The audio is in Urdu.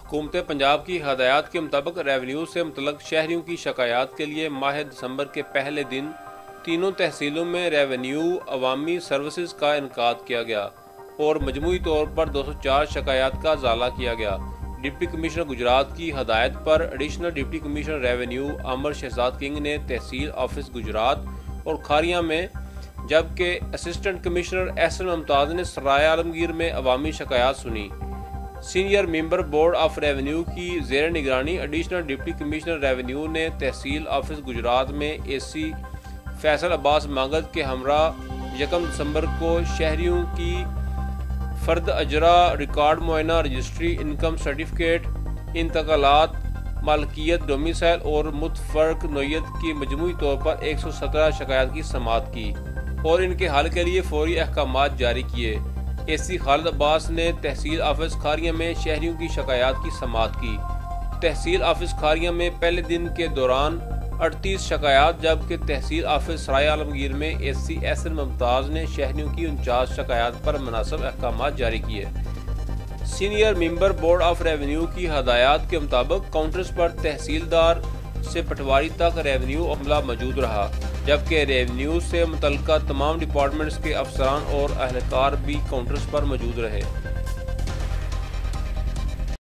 حکومت پنجاب کی ہدایات کے مطابق ریونیو سے متعلق شہریوں کی شکایات کے لیے ماہ دسمبر کے پہلے دن تینوں تحصیلوں میں ریونیو عوامی سروسز کا انعقاد کیا گیا اور مجموعی طور پر 204 شکایات کا ازالہ کیا گیا۔ ڈپٹی کمشنر گجرات کی ہدایت پر ایڈیشنل ڈپٹی کمشنر ریونیو عامر شہزاد کنگ نے تحصیل آفس گجرات اور کھاریاں میں، جبکہ اسسٹنٹ کمشنر احسن ممتاز نے سرائے عالمگیر میں عوامی شکایات سنی۔ Senior member board of revenue کی زیر نگرانی ایڈیشنل ڈپٹی کمشنر ریونیو نے تحصیل آفس گجرات میں اے سی فیصل عباس مانگت کے ہمراہ 1 دسمبر کو شہریوں کی فرد اجرا ریکارڈ معائنہ، رجسٹری، انکم سرٹیفکیٹ، انتقالات، مالکیت، ڈومیسائل اور متفرق نوعیت کی مجموعی طور پر 117 شکایات کی سماعت کی اور ان کے حل کے لیے فوری احکامات جاری کیے۔ اے سی خالد عباس نے تحصیل آفس کھاریاں میں شہریوں کی شکایات کی سماعت کی۔ تحصیل آفس کھاریاں میں پہلے دن کے دوران 38 شکایات، جبکہ تحصیل آفس سرائے عالمگیر میں اے سی احسن ممتاز نے شہریوں کی 49 شکایات پر مناسب احکامات جاری کیے۔ Senior member board of revenue کی ہدایات کے مطابق کاؤنٹرز پر تحصیلدار سے پٹواری تک ریونیو عملہ موجود رہا، جبکہ ریونیو سے متعلقہ تمام ڈپارٹمنٹس کے افسران اور اہلکار بھی کاؤنٹرز پر موجود رہے۔